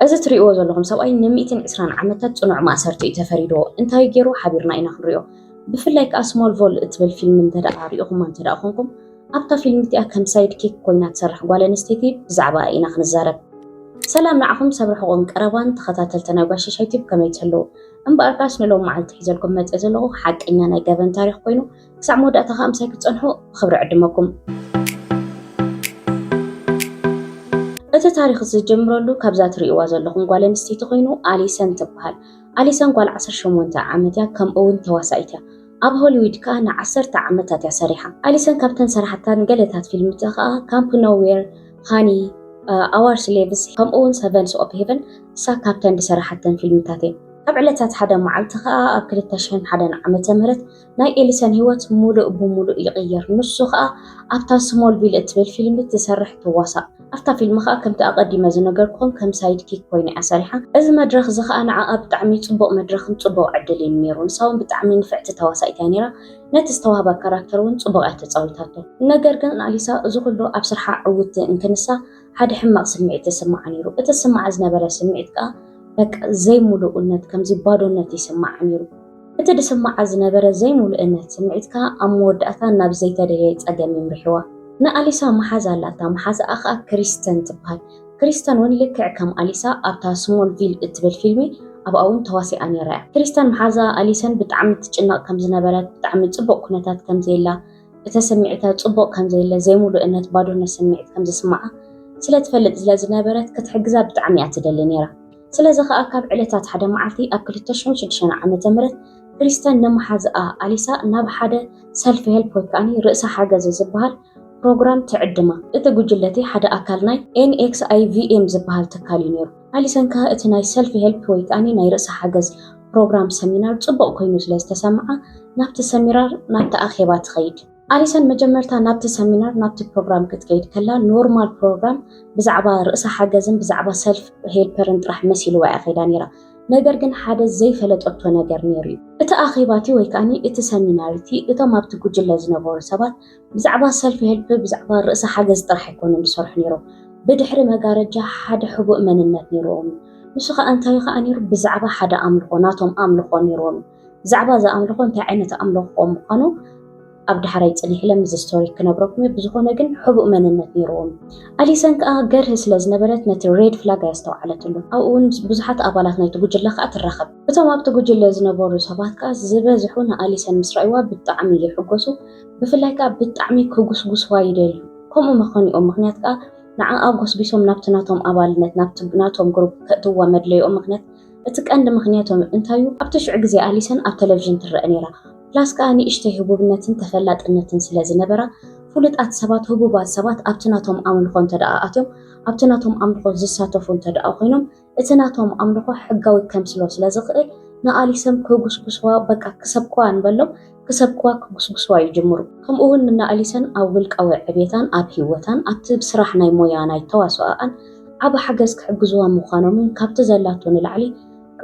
إذا تريقوا زلهم سواء نميتين إسران عمتات صنع ما أسرتي تفريدو انتهي جيرو حبيرنا إنا خنريو بفلايك أسمول فول اتبل فيلم من تدا عريقهم من تدا أخونكم أبتا فيلم تيا كم سايد كيك كوينات سرح قوالا نستيتي بزعبا إنا خنزارب سلام نعكم سبرحوا قربان تخطات التناقش شيتي بكم يتحلو أم بأركاس نلو معل تحيزلكم ما تأزلو حق إننا نايقابن تاريخ كوينو سعمو داتا خامسة كتصنحو خبر عدمكم እቲ ታሪኽ ዝጀምረሉ ካብዛ ትሪእዋ ዘለኹም ጓል ኣንስተይቲ ኮይኑ ኣሊሰን ትበሃል። ኣሊሰን ጓል 18 ዓመት እያ ከምኡውን ተዋሳኢት እያ። ኣብ ሆሊውድ ከዓ ን10 ዓመታት እያ ሰሪሓ። ኣሊሰን ካብተን ሰራሕተን ገለታት ፊልምታ ከዓ ካምፕ ኖዌር፣ ሃኒ፣ ኣዋር ስሌቭስ ከምኡውን ሰቨንስ ኦፍ ሄቨን እሳ ካብተን ዝሰራሐተን ፊልምታት እየን። ካብ ዕለታት ሓደ መዓልቲ ከዓ ኣብ 2001 ዓመተ ምህረት ናይ ኤሊሰን ህይወት ሙሉእ ብሙሉእ ይቕየር። ንሱ ከዓ ኣብታ ስሞልቪል እትብል ፊልም ትሰርሕ ትዋሳእ። ኣብታ ፊልም ከዓ ከምቲ ኣቐዲመ ዝነገርኩኹም ከም ሳይድ ኪክ ኮይና እያ ሰሪሓ። እዚ መድረኽ እዚ ከዓ ንዓኣ ብጣዕሚ ፅቡቕ መድረኽን ፅቡቕ ዕድል እዩ ነይሩ። ንሳ እውን ብጣዕሚ ንፍዕቲ ተዋሳኢት እያ ነይራ። ነቲ ዝተዋህባ ካራክተር እውን ፅቡቕ እያ ተፃዊታቶ። ነገር ግን ኣሊሳ እዚ ኩሉ ኣብ ስርሓ ዕውት እንትንሳ ሓደ ሕማቕ ስምዒት ተሰማዓ ነይሩ። እቲ ስማዓ ዝነበረ ስምዒት ከዓ በቃ ዘይሙሉእነት ከምዚ ባዶነት ይስማዓ ነይሩ። እቲ ድስማዓ ዝነበረ ዘይሙሉእነት ስምዒት ከዓ ኣብ መወዳእታ ናብ ዘይተደለየ ፀገም ይምርሕዋ። ንኣሊሳ መሓዝ ኣላታ። መሓዝኣ ከዓ ክሪስተን ትበሃል። ክሪስተን እውን ልክዕ ከም ኣሊሳ ኣብታ ስሞልቪል እትብል ፊልሚ ኣብኣ እውን ተዋሲኣ ነይራ እያ። ክሪስተን መሓዛ ኣሊሰን ብጣዕሚ ትጭነቕ ከም ዝነበረት ብጣዕሚ ፅቡቕ ኩነታት ከም ዘየላ እቲ ስምዒታ ፅቡቕ ከም ዘየለ ዘይሙሉእነት ባዶነት ስምዒት ከም ዝስማዓ ስለትፈልጥ ስለዝነበረት ክትሕግዛ ብጣዕሚ እያ ትደሊ ነይራ። ስለዚ ከዓ ካብ ዕለታት ሓደ መዓልቲ ኣብ 2006 ዓመተ ምህረት ክሪስተን ንመሓዝኣ ኣሊሳ ናብ ሓደ ሰልፍ ሄልፕ ወይ ከዓኒ ርእሰ ሓገዝ ዝበሃል ፕሮግራም ትዕድማ። እቲ ጉጅለቲ ሓደ ኣካል ናይ NXIVM ዝበሃል ትካል እዩ ነይሩ። ኣሊሰን ከዓ እቲ ናይ ሰልፍ ሄልፕ ወይ ከዓኒ ናይ ርእሰ ሓገዝ ፕሮግራም ሰሚናር ፅቡቕ ኮይኑ ስለዝተሰምዓ ናብቲ ሰሚናር ናብቲ ኣኼባ ትኸይድ። ኣሊሰን መጀመርታ ናብቲ ሰሚናር ናብቲ ፕሮግራም ክትከይድ ከላ ኖርማል ፕሮግራም ብዛዕባ ርእሰ ሓገዝን ብዛዕባ ሰልፍ ሄልፐርን ጥራሕ መሲልዋ እያ ኸይዳ ነይራ። ነገር ግን ሓደ ዘይፈለጠቶ ነገር ነይሩ እዩ። እቲ ኣኼባቲ ወይ ከዓኒ እቲ ሰሚናርቲ እቶም ኣብቲ ጉጅለ ዝነበሩ ሰባት ብዛዕባ ሰልፍ ሄልፕ ብዛዕባ ርእሰ ሓገዝ ጥራሕ ኣይኮኑን ዝሰርሑ ነይሮም። ብድሕሪ መጋረጃ ሓደ ሕቡእ መንነት ነይሮም። ንሱ ከዓ እንታይ ከዓ ነይሩ ብዛዕባ ሓደ ኣምልኾ ናቶም ኣምልኾ ነይሮም። ብዛዕባ እዚ ኣምልኾ እንታይ ዓይነት ኣምልኾ ምዃኑ ኣብ ዳሕራይ ፅኒሕ ኢለ ምዝ ስቶሪ ክነግረኩም ብዝኾነ ግን ሕቡእ መንነት ነይሮም። ኣሊሰን ከዓ ገርህ ስለ ዝነበረት ነቲ ሬድ ፍላግ ያስተውዓለትሉ። ኣብኡ እውን ብዙሓት ኣባላት ናይቲ ጉጅለ ከዓ ትራኸብ። እቶም ኣብቲ ጉጅለ ዝነበሩ ሰባት ከዓ ዝበዝሑ ንኣሊሰን ምስ ረኣይዋ ብጣዕሚ ይሕጎሱ። ብፍላይ ከዓ ብጣዕሚ ክጉስጉስዋ ይደልዩ። ከምኡ ምኾኒኦም ምክንያት ከዓ ንዓኣ ጎስቢሶም ናብቲ ናቶም ኣባልነት ናብቲ ናቶም ግሩፕ ከእትዋ መድለይኦም ምክንያት እቲ ቀንዲ ምክንያቶም እንታይ እዩ? ኣብቲ ሽዑ ግዜ ኣሊሰን ኣብ ቴሌቭዥን ትረአ ነይራ። ፕላስ ከዓ ንእሽተይ ህቡብነትን ተፈላጥነትን ስለ ዝነበራ ፍሉጣት ሰባት ህቡባት ሰባት ኣብቲ ናቶም ኣምልኾ እንተደኣ ኣትዮም ኣብቲ ናቶም ኣምልኾ ዝሳተፉ እንተደኣ ኮይኖም እቲ ናቶም ኣምልኾ ሕጋዊ ከምስሎ ስለዝኽእል ንኣሊሰን ክጉስጉስዋ በቃ ክሰብክዋ ንበሎም ክሰብክዋ ክጉስጉስዋ ይጅምሩ። ከምኡውን ንኣሊሰን ኣብ ውልቃዊ ዕቤታን ኣብ ሂወታን ኣብቲ ስራሕ ናይ ሞያ ናይ ተዋስኦኣን ዓብ ሓገዝ ክሕግዝዋ ምዃኖምን ካብቲ ዘላቶ ንላዕሊ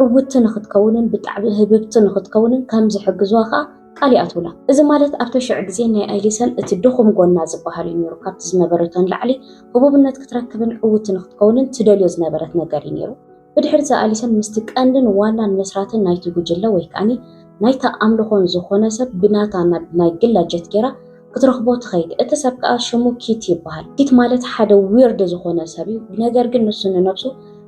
ዕውቲ ንኽትከውንን ብጣዕሚ ህብብቲ ንኽትከውንን ከም ዝሕግዝዋ ከዓ ቃል ይኣትውላ። እዚ ማለት ኣብቲ ሽዑ ግዜ ናይ ኣሊሰን እቲ ድኹም ጎና ዝበሃል እዩ ነይሩ። ካብቲ ዝነበረቶን ላዕሊ ህቡብነት ክትረክብን ዕውቲ ንኽትከውንን ትደልዮ ዝነበረት ነገር እዩ ነይሩ። ብድሕሪ እዚ ኣሊሰን ምስቲ ቀንድን ዋናን መስራትን ናይቲ ጉጅለ ወይ ከዓኒ ናይቲ ኣምልኾን ዝኾነ ሰብ ብናታ ናይ ግላጀት ጌራ ክትረኽቦ ትኸይድ። እቲ ሰብ ከዓ ሽሙ ኪት ይበሃል። ኪት ማለት ሓደ ዊርድ ዝኾነ ሰብ እዩ። ነገር ግን ንሱ ንነብሱ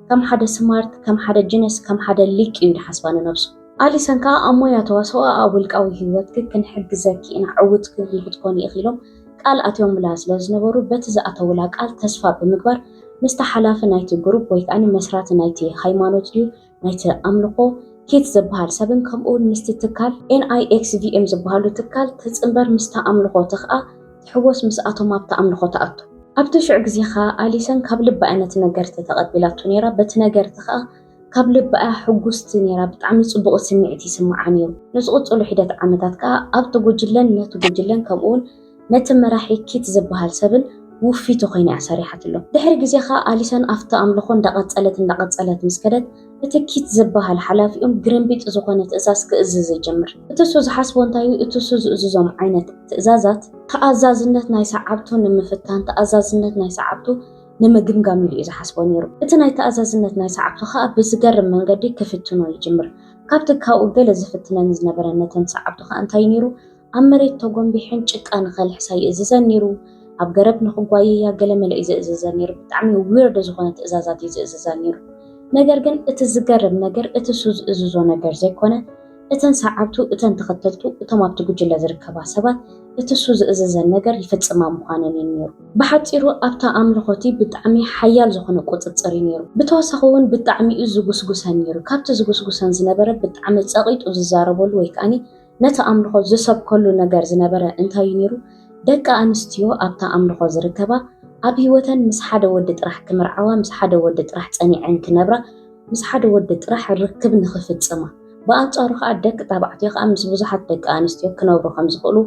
ከም ሓደ ስማርት ከም ሓደ ጅነስ ከም ሓደ ሊቅ እዩ ዝሓስባ ንነብሱ። ኣሊሰን ከዓ ኣብ ሞያ ተዋስኦ ኣብ ውልቃዊ ሂወት ክንሕግዘኪ ኢና ዕውት ክትኮኒ ኢሎም ቃል ኣትዮም ላ ስለ ዝነበሩ በቲ ዝኣተውላ ቃል ተስፋ ብምግባር ምስቲ ሓላፊ ናይቲ ግሩፕ ወይ ከዓኒ መስራቲ ናይቲ ሃይማኖት ድዩ ናይቲ ኣምልኾ ኪት ዝበሃል ሰብን ከምኡውን ምስቲ ትካል NIXVM ዝበሃሉ ትካል ትፅንበር ምስቲ ኣምልኾቲ ከዓ ትሕወስ ምስኣቶም ኣብቲ ኣምልኾ ተኣቱ። ኣብቲ ሽዑ ግዜ ከዓ ኣሊሰን ካብ ልባ ዓይነት ነገርቲ ተቐቢላቱ ነይራ። በቲ ነገርቲ ከዓ ካብ ልባኣ ሕጉስቲ ነይራ። ብጣዕሚ ፅቡቕ ስምዒት ይስማዓ ነይሩ። ንዝቕፅሉ ሒደት ዓመታት ከዓ ኣብቲ ጉጅለን ነቲ ጉጅለን ከምኡውን ነቲ መራሒ ኪት ዝበሃል ሰብን ውፊቱ ኮይና እያ ሰሪሓትሎ። ድሕሪ ግዜ ከዓ ኣሊሰን ኣብቲ ኣምልኾ እንዳቐፀለት ምስ ከደት እቲ ኪት ዝበሃል ሓላፊኦም ግርንቢጥ ዝኾነ ትእዛዝ ክእዝዝ ይጀምር። እቲ እሱ ዝሓስቦ እንታይ እዩ? እቲ እሱ ዝእዝዞም ዓይነት ትእዛዛት ተኣዛዝነት ናይ ሰዓብቱ ንምፍታን ተኣዛዝነት ናይ ሰዓብቱ ንምግምጋም ኢሉ እዩ ዝሓስቦ ነይሩ እቲ ናይ ተኣዛዝነት ናይ ሰዓብቱ ከዓ ብዝገርም መንገዲ ክፍትኖ ይጅምር ካብቲ ካብኡ ገለ ዝፍትነን ዝነበረ ነተን ሰዓብቱ ከዓ እንታይ ነይሩ ኣብ መሬት ተጎንቢሕን ጭቃ ንኸልሕሳ ይእዝዘን ነይሩ ኣብ ገረብ ንኽጓየያ ገለ መለ እዩ ዝእዝዘን ነይሩ ብጣዕሚ ዊርድ ዝኾነ ትእዛዛት እዩ ዝእዝዘን ነይሩ ነገር ግን እቲ ዝገርም ነገር እቲ ሱ ዝእዝዞ ነገር ዘይኮነ እተን ሰዓብቱ እተን ተኸተልቱ እቶም ኣብቲ ጉጅለ ዝርከባ ሰባት እቲ ሱ ዝእዝዘን ነገር ይፍጽማ ምዃነን እዩ ነይሩ ብሓፂሩ ኣብታ ኣምልኾቲ ብጣዕሚ ሓያል ዝኾነ ቁፅፅር ነይሩ ብተወሳኺ እውን ብጣዕሚ እዩ ዝጉስጉሰን ነይሩ ካብቲ ዝጉስጉሰን ዝነበረ ብጣዕሚ ፀቂጡ ዝዛረበሉ ወይ ከዓኒ ነቲ ኣምልኾ ዝሰብከሉ ነገር ዝነበረ እንታይ ነይሩ ደቂ ኣንስትዮ ኣብታ ኣምልኾ ዝርከባ ኣብ ህይወተን ምስ ሓደ ወዲ ጥራሕ ክምርዓዋ ምስ ሓደ ወዲ ጥራሕ ፀኒዐን ክነብራ ምስ ሓደ ወዲ ጥራሕ ርክብ ንኽፍጽማ ብኣንጻሩ ከዓ ደቂ ተባዕትዮ ከዓ ምስ ብዙሓት ደቂ ኣንስትዮ ክነብሩ ከም ዝኽእሉ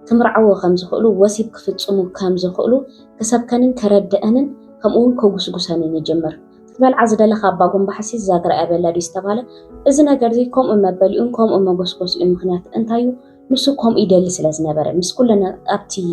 ክምርዓዎ ከም ዝኽእሉ ወሲብ ክፍጽሙ ከም ዝኽእሉ ክሰብከንን ከረድአንን ከምኡውን ከጉስጉሰንን ይጅምር ክትበልዓ ዝደለኻ ኣባ ጎንባሕሲ ዛግራ ያበላ ድዩ ዝተባሃለ እዚ ነገር እዚ ከምኡ መበሊኡን ከምኡ መጎስጎስኡ ምክንያት እንታይ እዩ ንሱ ከምኡ ይደሊ ስለ ዝነበረ ምስ ኩለን ኣብቲ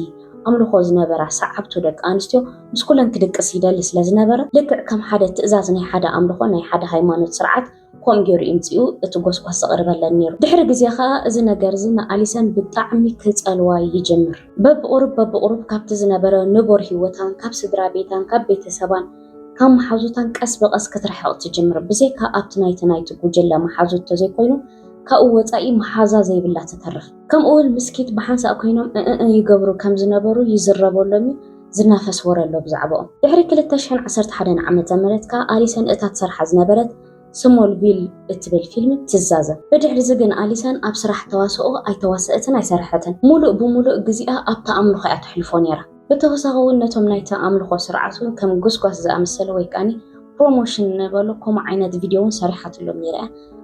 ኣምልኾ ዝነበራ ሰዓብቱ ደቂ ኣንስትዮ ምስ ኩለን ክድቅስ ይደሊ ስለ ዝነበረ ልክዕ ከም ሓደ ትእዛዝ ናይ ሓደ ኣምልኾ ናይ ሓደ ሃይማኖት ስርዓት ከምኡ ገይሩ ይምፅኡ እቲ ጎስጓስ ዘቕርበለን ነይሩ ድሕሪ ግዜ ከዓ እዚ ነገር እዚ ንኣሊሰን ብጣዕሚ ክፀልዋ ይጅምር በብቁሩብ ካብቲ ዝነበረ ንቦር ሂወታን ካብ ስድራ ቤታን ካብ ቤተሰባን ካብ መሓዙታን ቀስ በቐስ ክትርሕቕ ትጅምር ብዘይካ ኣብቲ ናይቲ ጉጅለ መሓዙት ተዘይኮይኑ ካብኡ ወፃኢ መሓዛ ዘይብላ ትተርፍ ከምኡውን ምስኪት ብሓንሳእ ኮይኖም ይገብሩ ከም ዝነበሩ ይዝረበሎም ዝናፈስወረሎ ብዛዕባኦም ድሕሪ 2011 ዓመተ ምህረት ከዓ ኣሊሰን እታ ትሰርሓ ዝነበረት ስሞልቪል እትብል ፊልም ትዛዘብ ብድሕሪ እዚ ግን ኣሊሰን ኣብ ስራሕ ተዋስኦ ኣይተዋስአትን ኣይሰርሐትን ሙሉእ ብሙሉእ ግዜኣ ኣብታ ኣምልኾ እያ ተሕልፎ ነይራ ብተወሳኺ እውን ነቶም ናይቲ ኣምልኾ ስርዓቱ ከም ጉስጓስ ዝኣመሰለ ወይ ከዓኒ ፕሮሞሽን ንበሎ ከምኡ ዓይነት ቪድዮውን ሰሪሓትሎም ነይራ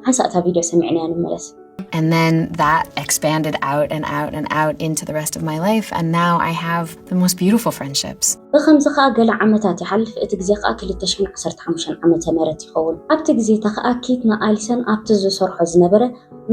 ሓንሳእ እታ ቪድዮ ሰሚዕና ንመለስ And then that expanded out and out and out into the rest of my life. And now I have the most beautiful friendships. ብኸምዚ ከዓ ገለ ዓመታት ይሓልፍ እቲ ግዜ ከዓ 2015 ዓመተ ምህረት ይኸውን ኣብቲ ግዜ ከዓ ኪትና ኣሊሰን ኣብቲ ዝሰርሖ ዝነበረ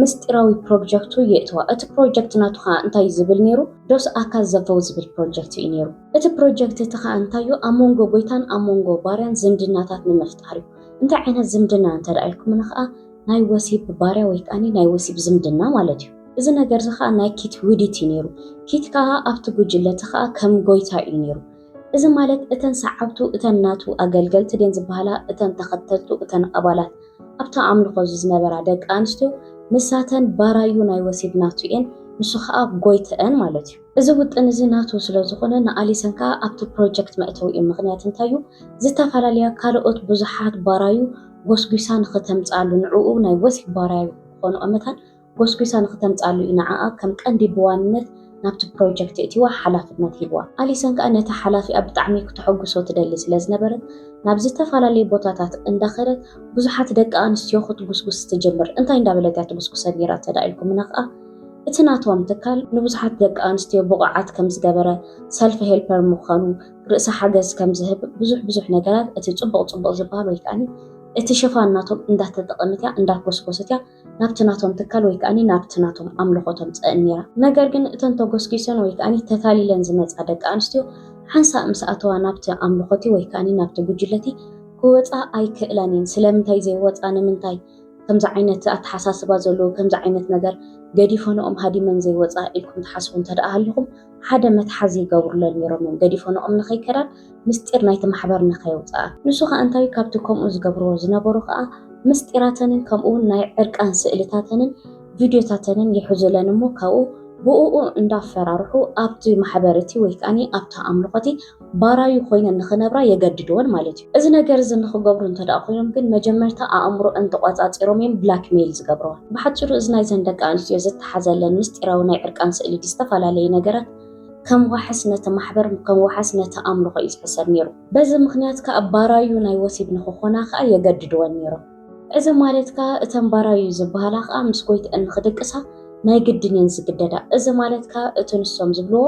ምስጢራዊ ፕሮጀክቱ የእትዋ እቲ ፕሮጀክት ናቱ ከዓ እንታይ ዝብል ነይሩ ዶስ ኣካል ዘፈው ዝብል ፕሮጀክት እዩ ነይሩ እቲ ፕሮጀክት እቲ ከዓ እንታይ እዩ ኣብ መንጎ ጎይታን ኣብ መንጎ ባርያን ዝምድናታት ንምፍጣር እዩ እንታይ ዓይነት ዝምድና እንተደኣልኩም ከዓ ናይ ወሲብ ባርያ ወይ ከዓኒ ናይ ወሲብ ዝምድና ማለት እዩ እዚ ነገር እዚ ከዓ ናይ ኪት ውዲት እዩ ነይሩ ኪት ከዓ ኣብቲ ጉጅለት ከዓ ከም ጎይታ እዩ ነይሩ እዚ ማለት እተን ሰዓብቱ እተን ናቱ ኣገልገልቲ ደን ዝበሃላ እተን ተኸተልቱ እተን ኣባላት ኣብታ ኣምልኾ ዝነበራ ደቂ ኣንስትዮ ንሳተን ባራዩ ናይ ወሲብ ናቱ እየን ንሱ ከዓ ጎይተአን ማለት እዩ እዚ ውጥን እዚ ናቱ ስለ ዝኾነ ንኣሊሰን ከዓ ኣብቲ ፕሮጀክት መእተው እዩ ምክንያት እንታይ እዩ ዝተፈላለያ ካልኦት ብዙሓት ባራዩ ጎስጉሳ ንኽተምፃሉ ንዕኡ ናይ ወሲብ ባራዩ ዝኾኑ ኣመታን ጎስጉሳ ንኽተምፃሉ እዩ ንዓኣ ከም ቀንዲ ብዋንነት ናብቲ ፕሮጀክት እትዋ ሓላፍነት ሂብዋ ኣሊሰን ከዓ ነቲ ሓላፊኣ ብጣዕሚ ክትሐጉሶ ትደሊ ስለ ዝነበረት ናብ ዝተፈላለዩ ቦታታት እንዳኸደት ብዙሓት ደቂ ኣንስትዮ ክትጉስጉስ ትጀምር እንታይ እንዳበለት እያ ትጉስጉሰ ነይራ ተዳኢልኩም ከዓ እቲ ናቶም ትካል ንብዙሓት ደቂ ኣንስትዮ ብቑዓት ከም ዝገበረ ሰልፍ ሄልፐር ምዃኑ ርእሲ ሓገዝ ከም ዝህብ ብዙሕ ነገራት እቲ ፅቡቕ ዝበሃል ወይ ከዓኒ እቲ ሽፋን ናቶም እንዳተጠቐመት እያ እንዳጎስጎሰት እያ ናብቲ ናቶም ትካል ወይ ከዓኒ ናብቲ ናቶም ኣምልኾቶም ፀአን ነይራ ነገር ግን እተን ተጎስጊሰን ወይ ከዓኒ ተታሊለን ዝመፃ ደቂ ኣንስትዮ ሓንሳእ ምስ ኣተዋ ናብቲ ኣምልኾቲ ወይ ከዓኒ ናብቲ ጉጅለቲ ክወፃ ኣይክእላን እየን ስለምንታይ ዘይወፃ ንምንታይ ከምዚ ዓይነት ኣተሓሳስባ ዘለዎ ከምዚ ዓይነት ነገር ገዲፎንኦም ሃዲመን ዘይወፃ ኢልኩም ትሓስቡ እንተደኣሃለኹም ሓደ መትሓዚ ይገብሩለን ነይሮም ገዲፎንኦም ንኸይከዳን ምስጢር ናይቲ ማሕበር ንኸይወፃ ንሱ ከዓ እንታይ ካብቲ ከምኡ ዝገብርዎ ዝነበሩ ከዓ ምስጢራተንን ከምኡውን ናይ ዕርቃን ስእልታተንን ቪድዮታተንን ይሕዙለን እሞ ካብኡ ብኡኡ እንዳፈራርሑ ኣብቲ ማሕበርቲ ወይ ከዓኒ ኣብቲ ኣምልኾቲ ባራዩ ኮይነን ንኽነብራ የገድድዎን ማለት እዩ እዚ ነገር እዚ ንኽገብሩ እንተደኣ ኮይኖም ግን መጀመርታ ኣእምሮአን ተቆፃፂሮም እዮም ብላክሜል ዝገብርዋ ብሓፂሩ እዚ ናይ ዘን ደቂ ኣንስትዮ ዝተሓዘለን ምስጢራዊ ናይ ዕርቃን ስእሊ ዝተፈላለዩ ነገራት ከም ዋሕስ ነቲ ማሕበር ከም ዋሕስ ነቲ ኣምልኾ እዩ ዝሕሰብ ነይሩ በዚ ምክንያት ከዓ ባራዩ ናይ ወሲብ ንኽኾና ከዓ የገድድዎን ነይሮም እዚ ማለት ከዓ እተን ባራዩ ዝበሃላ ከዓ ምስ ጎይትአን ንኽድቅሳ ናይ ግድን እየን ዝግደዳ እዚ ማለት ከዓ እቲ ንሶም ዝብልዎ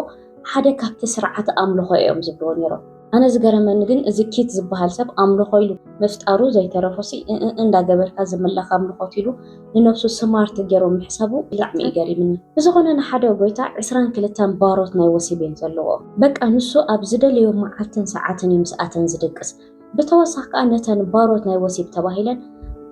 ሓደ ካብቲ ስርዓት ኣምልኾ እዮም ዝብልዎ ነይሮም أنا زجرمن جن إذا كيت زبها السب أمر خيلو مفتقرو زي ترفسي إن دا جبر كذا ملا خامر خاطيلو لنفسه سمارت جرو محسبه يلعب إيجاري منه بس غنا نحدا وجويتا عسران كلتان باروت نايوسي بين زلوا بك أنسو أبزد اليوم معتن ساعتن يمسأتن زدقس بتوسق أنتن باروت نايوسي بتباهيلا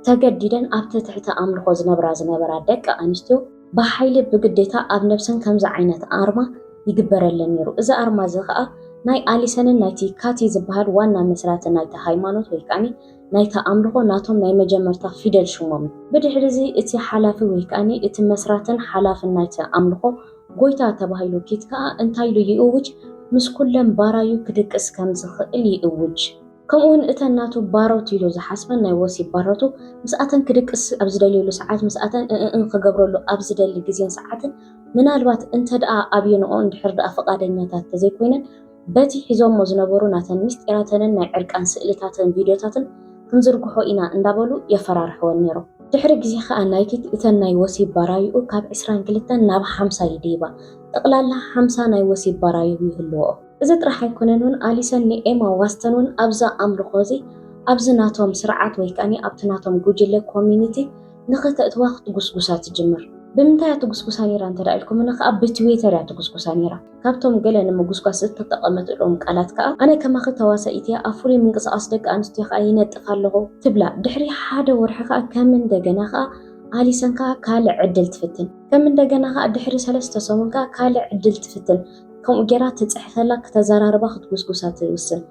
تجديدا أبت تحت أمر خوزنا برازنا دك أنستو بحيل بجديتا أب نفسن كم عينة أرما يجبر لنيرو إذا أرما زغاء ناي آليسن نايتي كاتي زبهر وانا مسرات نايتا هايمانوت ويكاني نايتا أمرغو ناتهم ناي مجمرتا فيدل شمومي بدحرزي اتي حلافي ويكاني اتي مسراتن حلاف نايتا أمرغو قويتا تباهيلو كيتكا انتايلو يقوج مس كلن بارايو كدك اسكام زخئل يقوج كمون اتناتو باروتيلو زحاسبن ناي وسي باروتو مسأتن كدك اس أبزدليلو ساعات مسأتن انخقبرولو أبزدلي جزين ساعاتن منالبات انت دقا أبينو دحر دقا فقادنياتات تزيكوينن باتي حزوم مزنبورو ناتن مستيراتن ناي عرقان سئلتاتن فيديوتاتن كنزرقحو إنا اندابولو يفرارحو النيرو دحر جزي خا نايكيت اتن ناي وسي بارايو كاب عسران كلتن ناب 5 يديبا تقلالا 5 ناي وسي بارايو يهلوو إذا ترح يكونون آليسن لإما واستنون أبزا أمر خوزي أبزا ناتهم سرعات ويكاني أبتناتهم جوجل كوميونيتي نخت أتواخد قصقصات الجمر بمنتهى تقصقصانيرا انت رأيكم نخ أب تويتر تقصقصانيرا كابتهم قال أنما قصقص تتقمت لهم قالات كا أنا كما خد تواسائتي أفوري من قص أصدق أنستيخ أين تخلغو تبلا دحري حدا ورحقا كمن دقناخا آليسن كال عدل تفتن كمن دقناخا دحري 3 سومن كال عدل تفتن كم جرات تتحثلا كتزاراربا خدقسقسات يوسن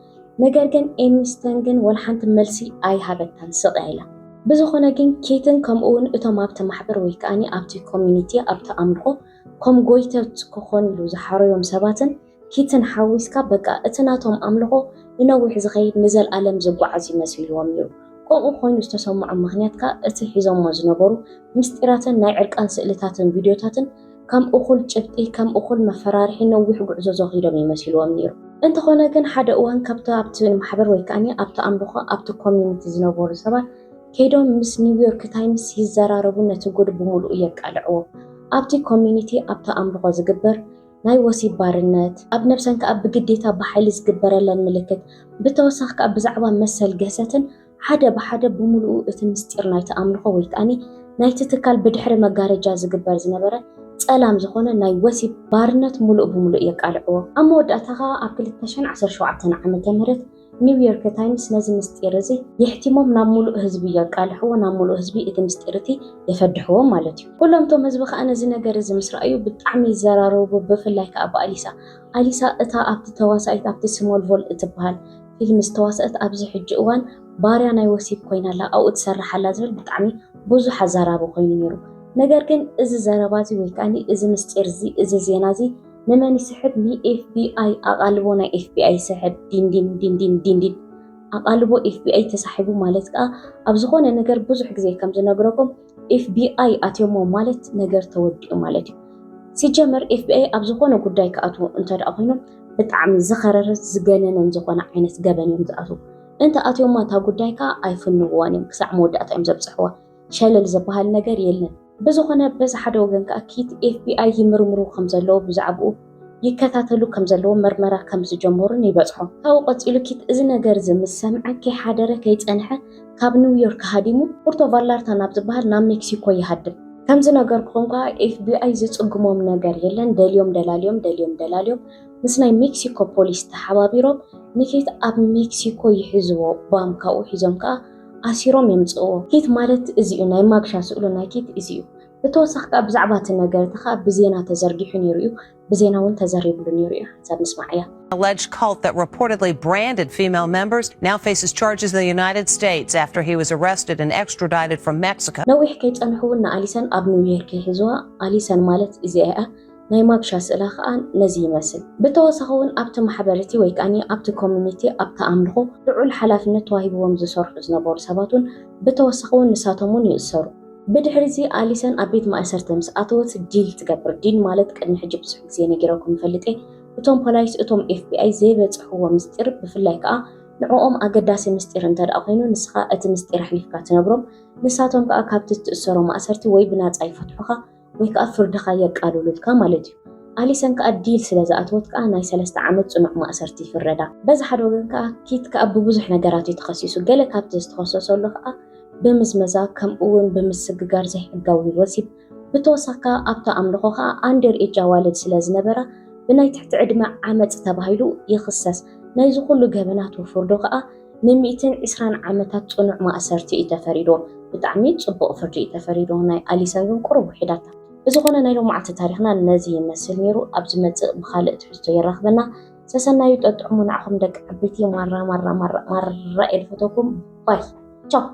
ነገር ግን ኤሚስተን ግን ወልሓንቲ መልሲ ኣይሃበታን ስቕዒላ ብዝኾነ ግን ኬትን ከምኡውን እቶም ኣብቲ ማሕበር ወይ ከዓኒ ኣብቲ ኮሚኒቲ ኣብቲ ኣምልኾ ከም ጎይተት ክኾንሉ ዝሓረዮም ሰባትን ኬትን ሓዊስካ በቃ እቲ ናቶም ኣምልኾ ንነዊሕ ዝኸይድ ንዘለኣለም ዝጓዓዝ ይመስልዎም ነይሩ ከምኡ ኮይኑ ዝተሰምዖ ምክንያትካ እቲ ሒዞሞ ዝነበሩ ምስጢራትን ናይ ዕርቃን ስእልታትን ቪድዮታትን كم أخل جبتي كم أخل مفرارح نوح جعزة زهيرة من مسيل ومنير أنت خنا كن حدا وان كبتا أبتو المحبر ويكاني أبتو أمرخا أبتو كوميونيتي زنوبور سبا كيدون مس نيويورك تايمز هزاراربون تقول بمولو إياك العو أبتي كوميونيتي أبتو أمرخا زقبر ناي وسي بارنات أب نفسن كأب جديتا بحيل زقبر للملكت بتوسخ كأب زعبا مسل جساتن حدا بحدا بمولو اتمستير نايت أمرخا ويكاني نايت تكال بدحر مجارجا زقبر زنبرة سلام زخونة ناي وسي بارنت ملؤ بملؤ يقالعو أما ودأتها أبل 2017 عام تمرت نيويورك تايمز نازل مستيرزي يحتموا من ملؤ هزبي يقالعو نا ملؤ هزبي إذا مستيرتي يفدحوا مالتي كلهم توم هزبخ أنا زي نجارز مسرأيو بتعمي زرارو بفلايك أبو أليسا إتا أبت تواسعت أبت سمول فول إتبهال فيلم استواسعت أبزي حجوان باريا ناي وسي كوينا لا أو تسرح لازل بتعمي بوزو حزارابو كوينيرو ነገር ግን እዚ ዘረባዚ ወይ ከዓኒ እዚ ምስጢር እዚ እዚ ዜና እዚ ንመን ይስሕብ ኒ FBI ኣቃልቦ ናይ FBI ስሕብ ዲን ኣቃልቦ FBI ተሳሒቡ ማለት ከዓ ኣብ ዝኾነ ነገር ብዙሕ ግዜ ከም ዝነግረኩም FBI ኣትዮሞ ማለት ነገር ተወዲኡ ማለት እዩ ሲጀመር FBI ኣብ ዝኾነ ጉዳይ ከኣትዎ እንተደኣ ኮይኖም ብጣዕሚ ዝኸረረት ዝገነነን ዝኾነ ዓይነት ገበን እዮም ዝኣትዉ እንተ ኣትዮማ እታ ጉዳይ ከዓ ኣይፍንውዋን እዮም ክሳዕ መወዳእታ እዮም ዘብፅሕዋ ሸለል ዝበሃል ነገር የለን بزخنا بس حدا وجن كأكيد FBI يمرمرو خمزلو بزعبو يكتاتلو خمزلو مرمرة خمز جمهورن يبصحو هاو قتيلو كيت إذن جرز مسمع كي حدرة كيت أنحى كاب نيويورك هاديمو بورتو فالار تنابز بحال نام مكسيكو يهدم خمز نجار كونكا FBI زت أقوم نجار يلن دليوم مسنا مكسيكو بوليس تحبابيرو نكيت أب مكسيكو يحزو بامكا وحزمكا أسيرهم يمسقوا كيت مالت إزيو ناي ماكشا سؤلنا كيت إزيو بتوسخ كأب زعبات النجار تخا بزينة تزرقيحون يريو بزينة وانت تزريبلون يريو حساب نسمعيها Alleged cult that reportedly branded female members now faces charges in the United States after he was arrested and extradited from Mexico. نو حكيت أنحونا أليسان أب نيويورك حزوا أليسان مالت إزياء ناي ماكشا سألاخان نزي مسل بتوسخون أبت محبرتي ويكاني أبت كوميونيتي أبت أمرخو دعو الحلافنة واهب ومزسور حزنا بورساباتون بتوسخون نساتمون يأسروا بدحرزي أليسان أبيت ما أسرتمس أطوت ديل تقبر دين مالت كأن حجب سحق زيني جراكم فلتي وتوم بولايس وتوم FBI زي بتحوا مستير بفلايك نعوم أقداسي مستير انتر أخينو نسخة أت مستير حليفكا تنبرم نساتهم كأكابت تأسروا ما أسرتي ويبنات أي فتحوها ويك أفر دخايق قالوا لك مالتي ኣሊሰን ከዓ ዲል ስለዝኣትወት ከዓ ናይ 3 ዓመት ጽኑዕ ማእሰርቲ ይፍረዳ። በዛ ሓደ ወገን ከዓ ኪት ከዓ ብብዙሕ ነገራት ተኸሲሱ ገለ ካብቲ ዝተኸሰሰሉ ከዓ ብምዝመዛ ከምኡውን ብምስግጋር ዘይሕጋዊ ወሲብ ብተወሳካ ኣብታ ኣምልኾ ከዓ ኣንደር ኤጅ ኣዋልድ ስለዝነበራ ብናይ ትሕቲ ዕድመ ዓመፅ ተባሂሉ ይኽሰስ። ናይዚ ኩሉ ገበናት ፍርዱ ከዓ ን120 ዓመታት ጽኑዕ ማእሰርቲ እዩ ተፈሪዶ። ብጣዕሚ ጽቡቕ ፍርዲ እዩ ተፈሪዶ። ናይ ኣሊሰን ግን ቁሩብ ውሒዳታ። እዚ ኮነ ናይ ሎማዓቲ ታሪኽና ነዚ ይመስል ነይሩ። ኣብ ዝመጽእ ብኻልእ ትሕዝቶ ይራኽበና። ሰሰናዩ ጠጥዕሙ ንዓኹም ደቂ ዓበይቲ ማራ ኤልፈተኩም ባይ ቻው